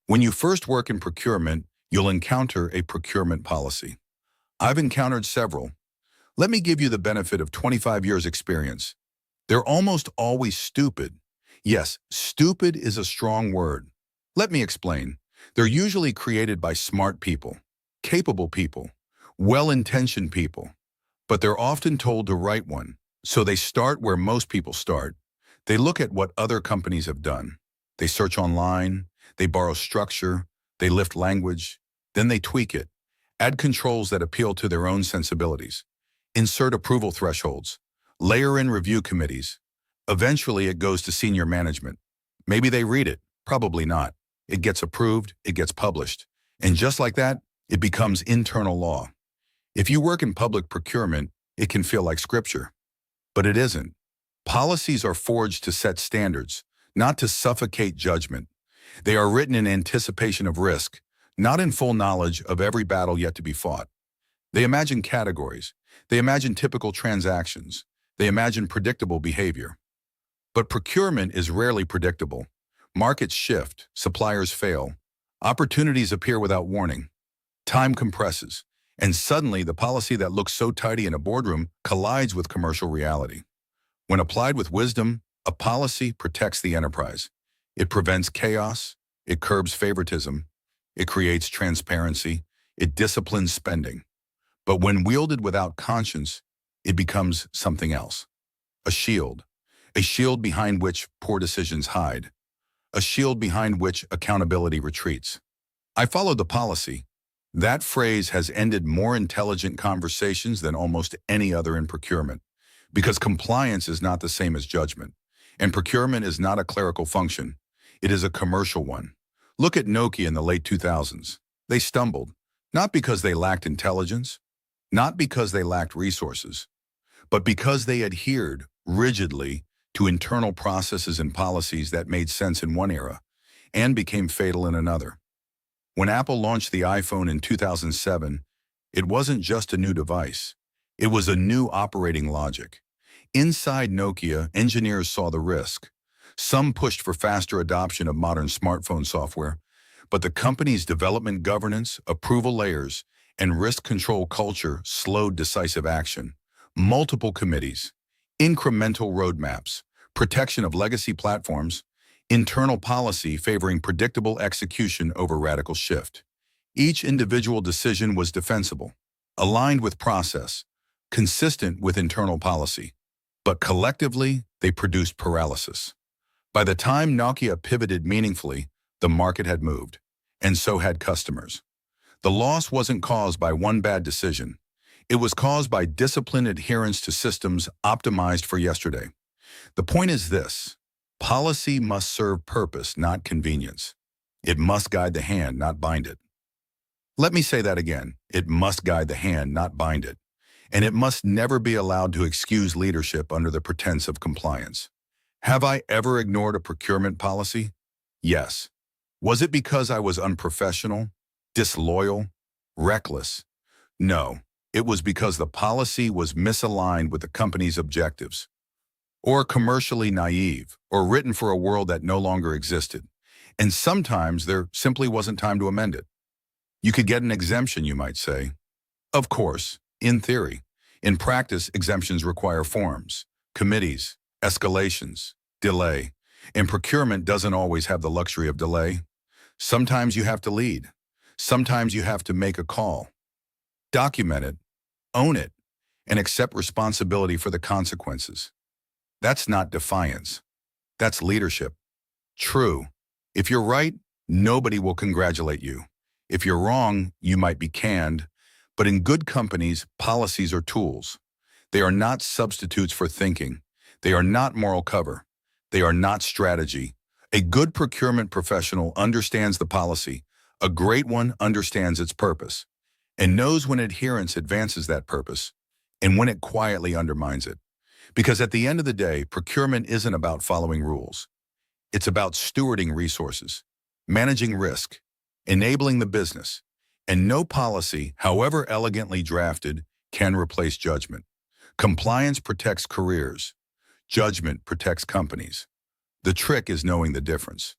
When you first work in procurement, you'll encounter a procurement policy. I've encountered several. Let me give you the benefit of 25 years experience. They're almost always stupid. Yes, stupid is a strong word. Let me explain. They're usually created by smart people, capable people, well-intentioned people, but they're often told to write one. So they start where most people start. They look at what other companies have done. They search online, they borrow structure, they lift language, then they tweak it, add controls that appeal to their own sensibilities, insert approval thresholds, layer in review committees. Eventually it goes to senior management. Maybe they read it, probably not. It gets approved, it gets published. And just like that, it becomes internal law. If you work in public procurement, it can feel like scripture. But it isn't. Policies are forged to set standards, not to suffocate judgment. They are written in anticipation of risk, not in full knowledge of every battle yet to be fought. They imagine categories. They imagine typical transactions. They imagine predictable behavior. But procurement is rarely predictable. Markets shift, suppliers fail, opportunities appear without warning. Time compresses, and suddenly the policy that looks so tidy in a boardroom collides with commercial reality. When applied with wisdom, a policy protects the enterprise. It prevents chaos, it curbs favoritism, it creates transparency, it disciplines spending. But when wielded without conscience, it becomes something else. A shield behind which poor decisions hide, a shield behind which accountability retreats. I followed the policy. That phrase has ended more intelligent conversations than almost any other in procurement, because compliance is not the same as judgment, and procurement is not a clerical function. It is a commercial one. Look at Nokia in the late 2000s. They stumbled, not because they lacked intelligence, not because they lacked resources, but because they adhered rigidly to internal processes and policies that made sense in one era and became fatal in another. When Apple launched the iPhone in 2007, it wasn't just a new device. It was a new operating logic. Inside Nokia, engineers saw the risk. Some pushed for faster adoption of modern smartphone software, but the company's development governance, approval layers, and risk control culture slowed decisive action. Multiple committees, incremental roadmaps, protection of legacy platforms, internal policy favoring predictable execution over radical shift. Each individual decision was defensible, aligned with process, consistent with internal policy. But collectively, they produced paralysis. By the time Nokia pivoted meaningfully, the market had moved, and so had customers. The loss wasn't caused by one bad decision. It was caused by disciplined adherence to systems optimized for yesterday. The point is this: policy must serve purpose, not convenience. It must guide the hand, not bind it. Let me say that again. It must guide the hand, not bind it. And it must never be allowed to excuse leadership under the pretense of compliance. Have I ever ignored a procurement policy? Yes. Was it because I was unprofessional, disloyal, reckless? No, it was because the policy was misaligned with the company's objectives, or commercially naive, or written for a world that no longer existed. And sometimes there simply wasn't time to amend it. You could get an exemption, you might say. Of course, in theory. In practice, exemptions require forms, committees, escalations, delay. And procurement doesn't always have the luxury of delay. Sometimes you have to lead. Sometimes you have to make a call. Document it, own it, and accept responsibility for the consequences. That's not defiance. That's leadership. True. If you're right, nobody will congratulate you. If you're wrong, you might be canned. But in good companies, policies are tools. They are not substitutes for thinking. They are not moral cover. They are not strategy. A good procurement professional understands the policy. A great one understands its purpose and knows when adherence advances that purpose and when it quietly undermines it. Because at the end of the day, procurement isn't about following rules. It's about stewarding resources, managing risk, enabling the business. And no policy, however elegantly drafted, can replace judgment. Compliance protects careers. Judgment protects companies. The trick is knowing the difference.